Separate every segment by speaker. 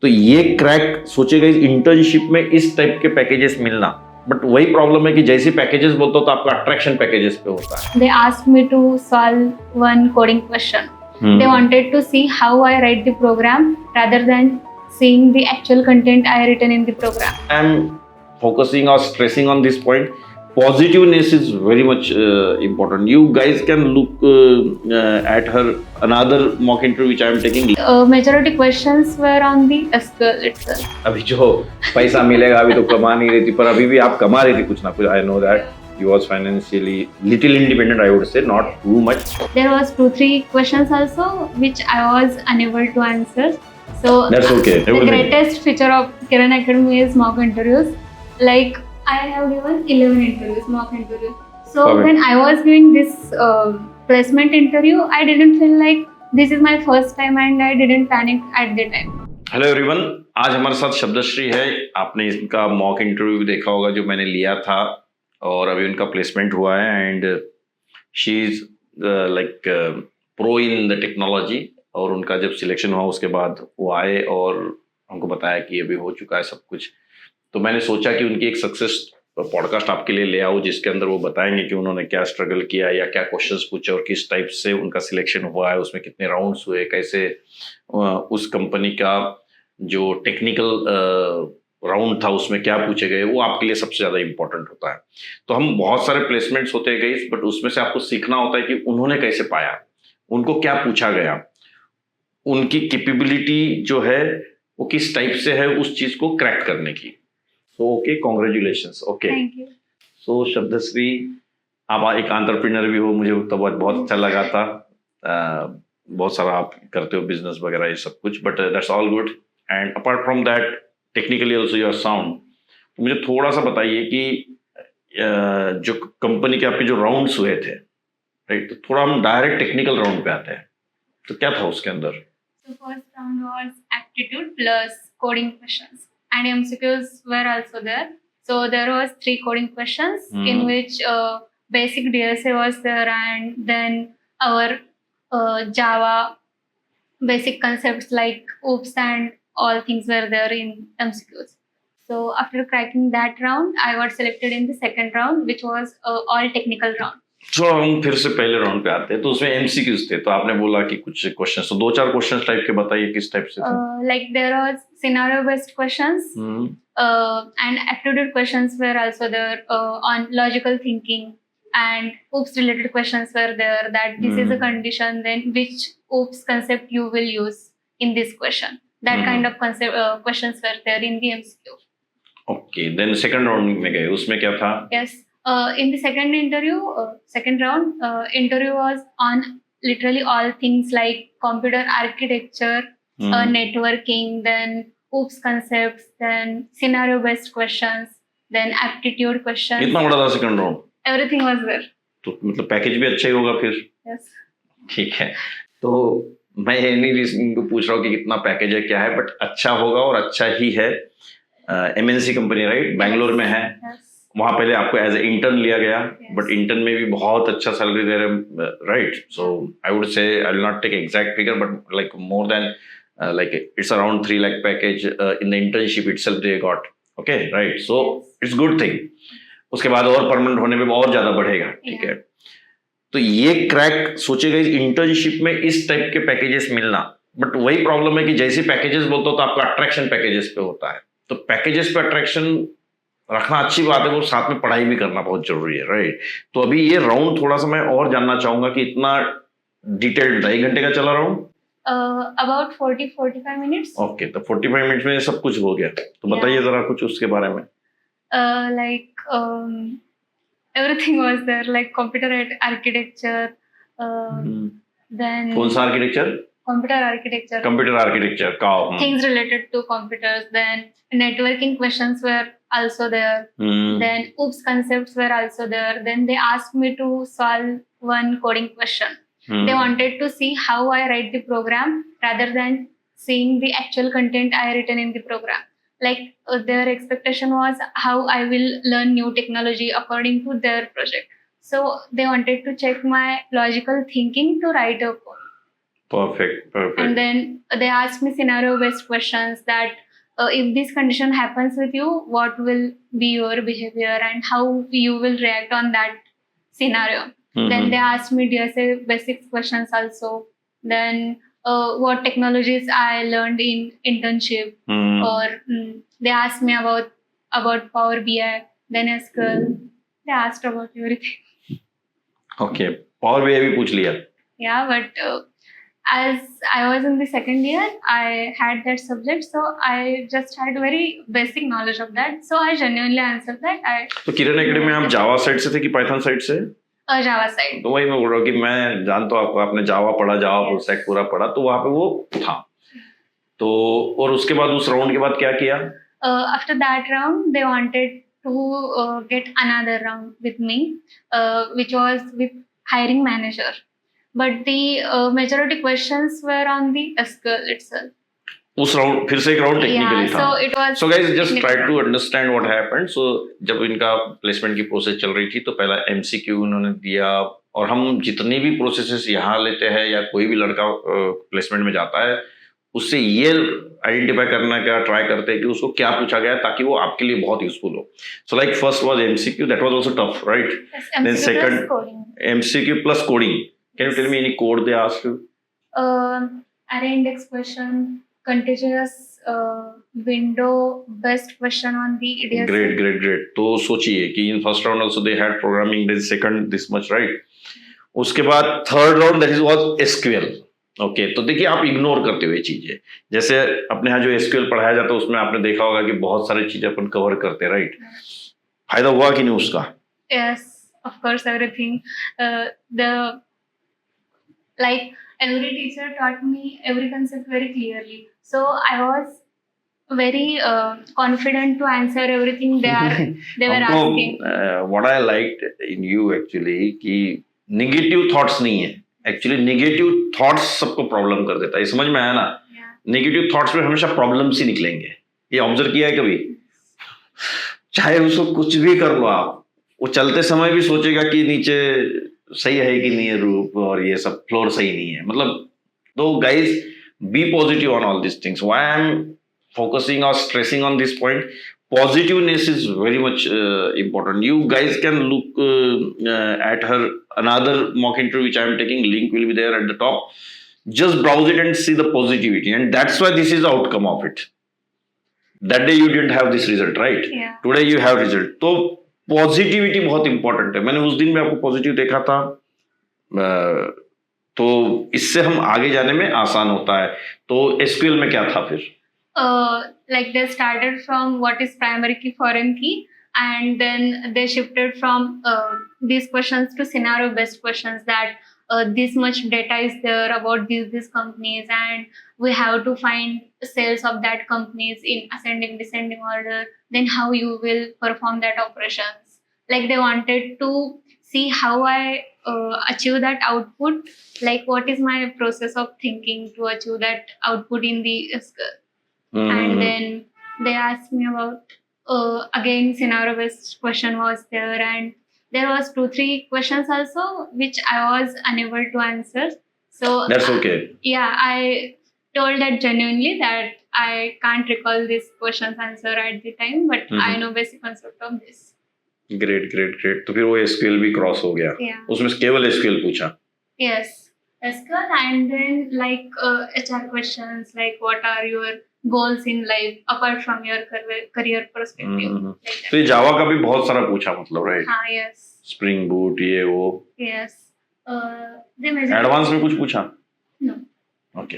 Speaker 1: तो ये क्रैक सोचेगा इंटर्नशिप में इस टाइप के पैकेजेस मिलना, बट वही प्रॉब्लम है कि जैसे पैकेजेस बोलते हो तो आपका अट्रैक्शन पैकेजेस पे होता है.
Speaker 2: They asked me to solve one coding question. They wanted to see how I write the program rather than seeing the actual content I written in the program.
Speaker 1: I am focusing or stressing on this point. Positiveness is very much important. You guys can look at her another mock interview which I am taking.
Speaker 2: Majority questions were on the SQL itself.
Speaker 1: अभी जो पैसा मिलेगा अभी तो कमा नहीं रही थी, पर अभी भी आप कमा रही थी कुछ ना कुछ. I know that you was financially little independent, I would say, not too much.
Speaker 2: There was 2-3 questions also which I was unable to answer. So
Speaker 1: That's okay.
Speaker 2: The greatest feature of Kiran Academy is mock interviews. Like I have given 11 interviews, mock interviews. So
Speaker 1: Okay.
Speaker 2: when I was doing this placement interview, I didn't feel like this is my first time and I didn't panic at the time.
Speaker 1: Hello everyone, आज हमारे साथ शब्दश्री है. आपने इनका mock interview भी देखा होगा जो मैंने लिया था, और अभी उनका प्लेसमेंट हुआ है. And she is like pro in the technology. और उनका जब सिलेक्शन हुआ उसके बाद वो आए और हमको बताया कि अभी हो चुका है सब कुछ. तो मैंने सोचा कि उनकी एक सक्सेस पॉडकास्ट आपके लिए ले आओ, जिसके अंदर वो बताएंगे कि उन्होंने क्या स्ट्रगल किया या क्या क्वेश्चंस पूछे और किस टाइप से उनका सिलेक्शन हुआ है, उसमें कितने राउंड्स हुए, कैसे उस कंपनी का जो टेक्निकल राउंड था उसमें क्या पूछे गए, वो आपके लिए सबसे ज़्यादा इंपॉर्टेंट होता है. तो हम बहुत सारे प्लेसमेंट्स होते गए, बट उसमें से आपको सीखना होता है कि उन्होंने कैसे पाया, उनको क्या पूछा गया, उनकी कैपेबिलिटी जो है वो किस टाइप से है उस चीज़ को क्रैक करने की. So okay, congratulations. Okay,
Speaker 2: Thank you.
Speaker 1: सो शब्दश्री, आप एक एंटरप्रेन्योर भी हो, मुझे तो बहुत अच्छा लगा था. बहुत सारा आप करते हो बिजनेस वगैरह ये सब कुछ, but that's all good. And apart from that technically also you are sound. तो मुझे थोड़ा सा बताइए कि जो कंपनी के आपके जो राउंड्स हुए थे, राइट, तो थोड़ा हम डायरेक्ट टेक्निकल राउंड पे आते हैं. तो क्या था उसके अंदर?
Speaker 2: So first round was aptitude plus coding questions, and MCQs were also there. So there was 3 coding questions in which basic DSA was there, and then our Java basic concepts like OOPS and all things were there in MCQs. So after cracking that round, I got selected in the second round, which was all technical round.
Speaker 1: तो हम फिर से पहले round पे आते हैं. तो उसमें एमसीक्यूज थे, तो आपने बोला कि कुछ क्वेश्चंस, तो 2-4 क्वेश्चंस टाइप के बताइए किस टाइप से थे.
Speaker 2: Like there was scenario based questions, and aptitude questions were also there on logical thinking, and OOPS related questions were there, that this is a condition, then which OOPS concept you will use in this question. That kind of concept questions were there in the MCQ.
Speaker 1: Okay, then second round में गए, उसमें क्या था?
Speaker 2: Yes. In the second round, interview was on literally all things like computer architecture, networking, then OOPS concepts, then scenario-based questions, then aptitude questions.
Speaker 1: कितना बड़ा था second round?
Speaker 2: Everything was there.
Speaker 1: तो मतलब पैकेज भी अच्छा ही होगा फिर.
Speaker 2: Yes.
Speaker 1: ठीक है, तो मैं ये नहीं इनको पूछ रहा हूँ कि कितना पैकेज है क्या है, बट अच्छा होगा और अच्छा ही है. एमएनसी कंपनी, राइट, बैंगलोर में है.
Speaker 2: Yes.
Speaker 1: वहाँ पहले आपको एज ए इंटर्न लिया गया, बट इंटर्न में भी बहुत अच्छा सैलरी दे रहे, right. So I would say, I will not take exact figure, but like more than like it's around 3 lakh package in the internship itself they got. Okay, right, so it's good thing. उसके बाद और permanent होने में और ज्यादा बढ़ेगा. ठीक है, तो ये क्रैक सोचेगा इंटर्नशिप में इस टाइप के पैकेजेस मिलना, बट वही प्रॉब्लम है कि जैसे पैकेजेस बोलते हो तो आपका अट्रैक्शन पैकेजेस पे होता है. तो पैकेजेस पे अट्रैक्शन रखना अच्छी बात है, वो साथ में पढ़ाई भी करना बहुत जरूरी है, राइट. तो अभी ये राउंड थोड़ा सा मैं और जानना चाहूंगा कि इतना डिटेल्ड था. 1 घंटे का चला राउंड?
Speaker 2: About 40-45 minutes.
Speaker 1: ओके, तो 45 मिनट्स में सब कुछ हो गया. तो बताइए जरा कुछ उसके बारे में.
Speaker 2: Like everything was there, like computer architecture, then
Speaker 1: कौन सा architecture?
Speaker 2: computer architecture.
Speaker 1: Computer architecture का.
Speaker 2: Things related to computers, then networking questions were also there, then OOPS concepts were also there. Then they asked me to solve one coding question. They wanted to see how I write the program rather than seeing the actual content I written in the program. Like their expectation was how I will learn new technology according to their project. So they wanted to check my logical thinking to write a code.
Speaker 1: Perfect.
Speaker 2: And then they asked me scenario based questions that if this condition happens with you, what will be your behavior and how you will react on that scenario. Then they asked me DSA basics questions also. Then what technologies I learned in internship, or they asked me about Power BI, then SQL. They asked about everything.
Speaker 1: Okay, Power BI भी पूछ लिया.
Speaker 2: Yeah, but as I was in the second year, I had that subject, so I just had very basic knowledge of that. So I genuinely answered that.
Speaker 1: तो किरण academy में आप Java side से थे कि Python side से?
Speaker 2: Java side.
Speaker 1: तो वही मैं बोल रहा हूँ कि मैं जानता हूँ आपको, आपने जावा पढ़ा, जावा फुल स्टैक पूरा पढ़ा, तो वहाँ पे वो था. तो और उसके बाद उस राउंड के बाद क्या किया?
Speaker 2: After that round, they wanted to get another round with me, which was with hiring manager. But the majority questions were on the SQL itself.
Speaker 1: उस राउंड फिर से एक राउंड टेक्निकली था.
Speaker 2: So it was.
Speaker 1: So guys, just try to understand what happened. So जब इनका placement की process चल रही थी तो पहला MCQ उन्होंने दिया, और हम जितनी भी प्रोसेसेस यहाँ लेते हैं या कोई भी लड़का प्लेसमेंट में जाता है उससे ये आइडेंटिफाई करना का ट्राई करते हैं कि उसको क्या पूछा गया ताकि वो आपके लिए बहुत यूजफुल हो. So like first was MCQ, that was also tough, right? Then second MCQ plus coding. Can you tell me any code they asked you?
Speaker 2: Array index question, contiguous window based question on the DSA.
Speaker 1: Great. तो सोचिए कि in first round also they had programming, then second this much, right? उसके बाद third round that was SQL. Okay, तो देखिए आप ignore करते हुए चीजें, जैसे अपने यहाँ जो SQL पढ़ाया जाता है उसमें आपने देखा होगा कि बहुत सारी चीजें अपन कवर करते हैं, राइट? फायदा हुआ कि नहीं उसका?
Speaker 2: Yes, of course, everything. Like every teacher taught me every concept very clearly, so I was very confident to answer everything they were asking.
Speaker 1: What I liked in you actually कि negative thoughts नहीं है. Actually negative thoughts सबको problem कर देता है, समझ में आया ना? Negative thoughts में हमेशा प्रॉब्लम्स ही निकलेंगे. ये ऑब्जर्व किया है कभी? चाहे उसको कुछ भी कर लो आप, वो चलते समय भी सोचेगा कि नीचे सही है कि नहीं है रूप, और ये सब फ्लोर सही नहीं है. मतलब तो guys be positive on all this things. Why I am focusing और stressing on this point, positiveness is very much important. You guys can look at her another mock interview which I am taking, link will be there at the top. Just browse it and see the positivity, and that's why this is the outcome of it. That day you didn't have this result, right?
Speaker 2: Yeah.
Speaker 1: Today you have result. तो positivity बहुत important है. मैंने उस दिन में आपको positive देखा था, तो इससे हम आगे जाने में आसान होता है. तो SQL में क्या था फिर?
Speaker 2: Like they started from what is primary key, foreign key, and then they shifted from these questions to scenario based questions, that this much data is there about these companies, and we have to find sales of that companies in ascending descending order, then how you will perform that operations. Like they wanted to see how I achieve that output, like what is my process of thinking to achieve that output in the SQL. And then they asked me about again scenario based question was there, and there was 2-3 questions also which I was unable to answer. So
Speaker 1: that's okay.
Speaker 2: Yeah, I told that genuinely that I can't recall this question's answer at the time, but I know basic concept of this.
Speaker 1: Great. तो फिर वो SQL भी cross हो गया.
Speaker 2: Yeah.
Speaker 1: उसमें केवल SQL पूछा.
Speaker 2: Yes, SQL, and then like HR questions like what are your goals in life apart from your career perspective. Like
Speaker 1: तो ये जावा का भी बहुत सारा पूछा, मतलब, राइट?
Speaker 2: हाँ, yes.
Speaker 1: स्प्रिंग बूट ये वो.
Speaker 2: Yes.
Speaker 1: एडवांस में कुछ पूछा?
Speaker 2: No.
Speaker 1: Okay,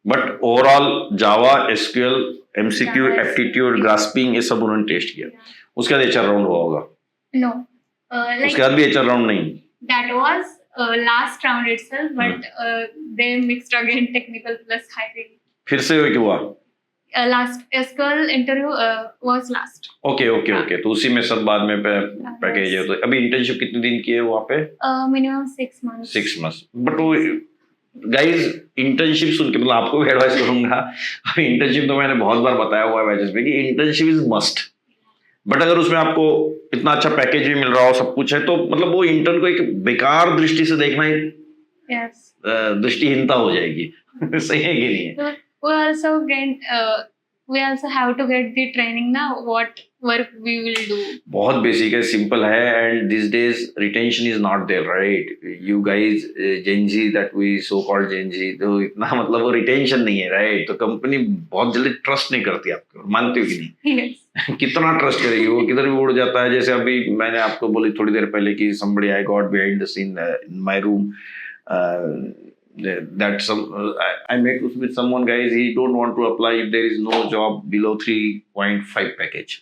Speaker 1: but overall Java, SQL, MCQ, aptitude, grasping, ये सब उन्होंने टेस्ट किया. उसके बाद HR राउंड हुआ होगा?
Speaker 2: No.
Speaker 1: उसके बाद भी HR राउंड नहीं?
Speaker 2: That was last round itself, but they mixed again technical plus hiring.
Speaker 1: फिर से हुआ?
Speaker 2: Last SQL interview was last.
Speaker 1: Okay. तो उसी में सब बाद में पैकेज है. तो अभी इंटर्नशिप कितने दिन की है वहाँ पे?
Speaker 2: Minimum 6 months.
Speaker 1: 6 months. बट वो गाइज इंटर्नशिप सुन के, मतलब आपको भी एडवाइस करूंगा, अभी इंटर्नशिप तो मैंने बहुत बार बताया हुआ है बैचेस में कि इंटर्नशिप इज मस्ट. बट अगर उसमें आपको इतना अच्छा पैकेज भी मिल रहा हो, सब कुछ है, तो मतलब वो इंटर्न को एक बेकार दृष्टि से देखना ही दृष्टिहीनता हो जाएगी. सही है कि नहीं है?
Speaker 2: We also have to get the training now. What work we will do.
Speaker 1: बहुत बेसिक है, सिंपल है, and this days retention is not there, right? You guys Gen Z that we so called Gen Z, तो इतना मतलब वो retention नहीं है, right? तो कंपनी बहुत जल्दी ट्रस्ट नहीं करती आपको, मानते हो कि नहीं?
Speaker 2: Yes.
Speaker 1: कितना ट्रस्ट करेगी वो, किधर भी उड़ जाता है। जैसे अभी मैंने आपको बोली थोड़ी देर पहले कि somebody I got behind the scene in my room, that I met with someone, guys, he don't want to apply if there is no job below 3.5 package.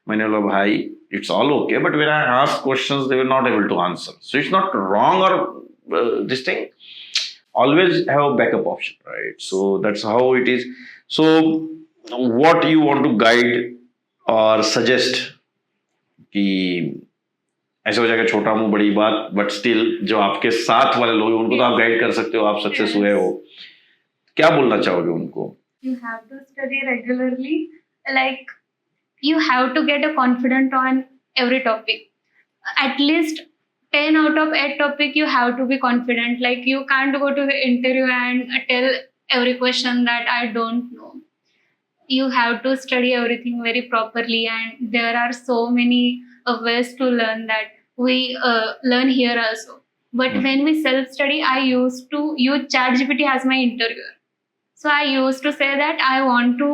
Speaker 1: मैंने बोला भाई it's all okay, but when I ask questions they were not able to answer. So it's not wrong or this thing. Always have a backup option, right? So that's how it is. So what you want to guide or suggest कि ऐसे हो जाएगा छोटा मुंह बड़ी बात, but still जो आपके साथ वाले लोग हैं उनको तो आप गाइड कर सकते हो, आप सक्सेस हुए हो, क्या बोलना चाहोगे उनको?
Speaker 2: You have to study regularly. Like, you have to get a confident on every topic. At least 10 out of 8 topic you have to be confident. Like, you can't go to the interview and tell every question that I don't know. You have to study everything very properly, and there are so many ways to learn that we learn here also. But when we self-study, I used to use ChatGPT as my interviewer. So I used to say that I want to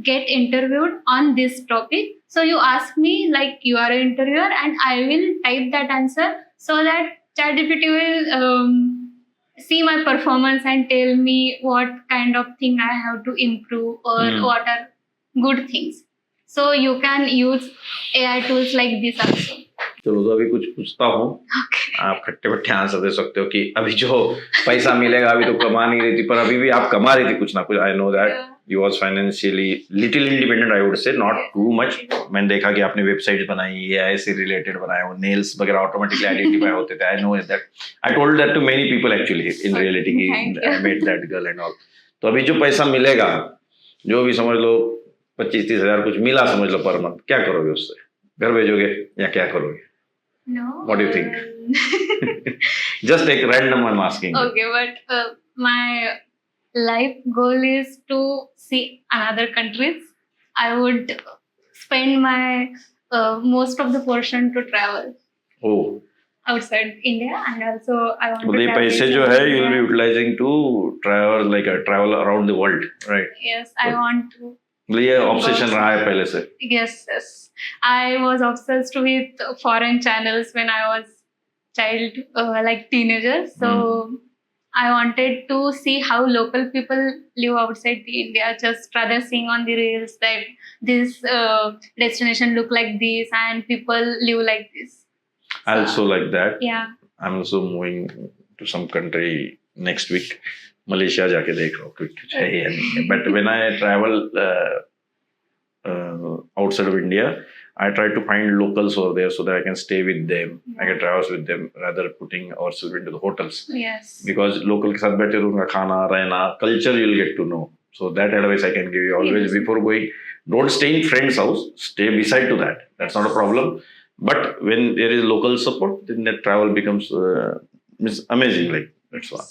Speaker 2: get interviewed on this topic. So you ask me like you are an interviewer, and I will type that answer so that ChatGPT will see my performance and tell me what kind of thing I have to improve or what are good things. So you can use AI tools like this also.
Speaker 1: चलो तो अभी कुछ पूछता हूँ, आप खट्टे पट्टे answer दे सकते हो कि अभी जो पैसा मिलेगा अभी तो कमा नहीं रही थी, पर अभी भी आप कमा रही थी कुछ ना कुछ। आई know that you was financially little independent, I would से नॉट टू मच। मैंने देखा कि आपने वेबसाइट बनाई, एआई से रिलेटेड बनाए, वो नेल्स वगैरह ऑटोमेटिकली आइडेंटिफाई होते थे। I know that, I told that to many people actually in reality की I met that girl and all. तो अभी जो पैसा मिलेगा, जो भी समझ लो 25-30 हजार कुछ मिला समझ लो पर मंथ, क्या करोगे उससे? घर भेजोगे या क्या करोगे?
Speaker 2: No.
Speaker 1: What do you think? Just take random, I'm asking.
Speaker 2: Okay, but my life goal is to see another countries. I would spend my most of the portion to travel
Speaker 1: Oh.
Speaker 2: outside India, and also I want
Speaker 1: तो
Speaker 2: to
Speaker 1: ये
Speaker 2: travel
Speaker 1: पैसे जो है you will be utilizing to travel, like travel around the world, right?
Speaker 2: Yes, I want to.
Speaker 1: मतलब ये obsession रहा है पहले से?
Speaker 2: Yes, yes. I was obsessed with foreign channels when I was child, like teenager. So I wanted to see how local people live outside the India. Just rather seeing on the reels that this destination look like this and people live like this.
Speaker 1: I also like that.
Speaker 2: Yeah.
Speaker 1: I'm also moving to some country next week. Malaysia जाके देख रहा हूँ कुछ है या नहीं है। But when I travel outside of India, I try to find locals over there so that I can stay with them. I can travel with them rather putting ourselves into the hotels.
Speaker 2: Yes.
Speaker 1: Because local के साथ बैठे तो उनका खाना रहना culture you'll get to know. So that advice I can give you always.
Speaker 2: Yes.
Speaker 1: Before going. Don't stay in friend's house. Stay beside to that. That's not a problem. But when there is local support, then that travel becomes amazing. Like that's all.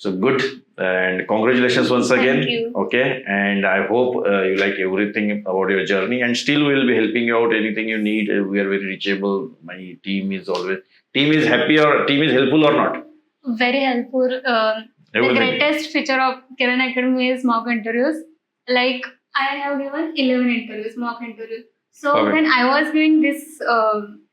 Speaker 1: So good, and congratulations once again.
Speaker 2: Thank you.
Speaker 1: Okay, and I hope you like everything about your journey, and still we will be helping you out. Anything you need, we are very reachable. My team is happy, or team is helpful or not?
Speaker 2: Very helpful. The greatest feature of Kiran Academy is mock interviews. Like, I have given 11 interviews, mock interviews. So
Speaker 1: Perfect.
Speaker 2: when I was doing this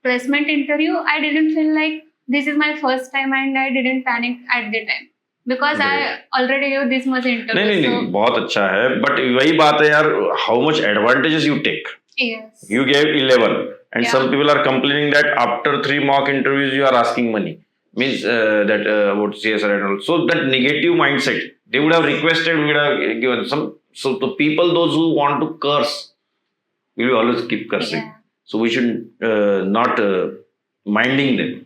Speaker 2: placement interview, I didn't feel like this is my first time, and I didn't panic at the time. Because I already gave this much interview.
Speaker 1: नहीं, बहुत अच्छा है, but वही बात है यार, how much advantages you take.
Speaker 2: Yes.
Speaker 1: You gave 11, and
Speaker 2: Yeah.
Speaker 1: some people are complaining that after 3 mock interviews you are asking money. Means that about CSR and all. So that negative mindset, they would have requested, we would have given some. So the people, those who want to curse, we will always keep cursing.
Speaker 2: Yeah.
Speaker 1: So we should not minding them.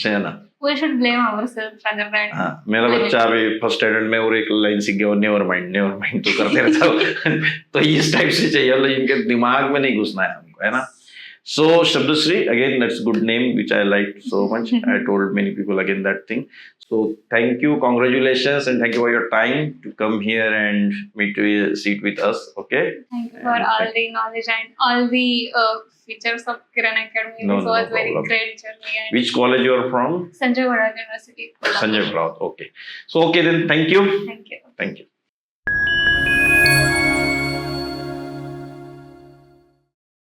Speaker 1: Say ना.
Speaker 2: We should blame ourselves rather than.
Speaker 1: हाँ, मेरा बच्चा अभी first standard में और एक line सीख गया, नेवर माइंड तो करते रहता हूँ। तो इस टाइप से चाहिए, मतलब इनके दिमाग में नहीं घुसना है हमको, है ना? So Shabdashri, again, that's a good name which I liked so much. I told many people again that thing. So thank you, congratulations, and thank you for your time to come here and sit with us. Okay.
Speaker 2: Thank you for
Speaker 1: And
Speaker 2: all the knowledge and all the features of Kiran Academy.
Speaker 1: No,
Speaker 2: This
Speaker 1: no
Speaker 2: was very
Speaker 1: problem.
Speaker 2: great journey. And
Speaker 1: Which college you are from?
Speaker 2: Sanjay Ghoda University.
Speaker 1: Sanjay Raut. Okay. So okay then. Thank you.
Speaker 2: Thank you.
Speaker 1: Thank you.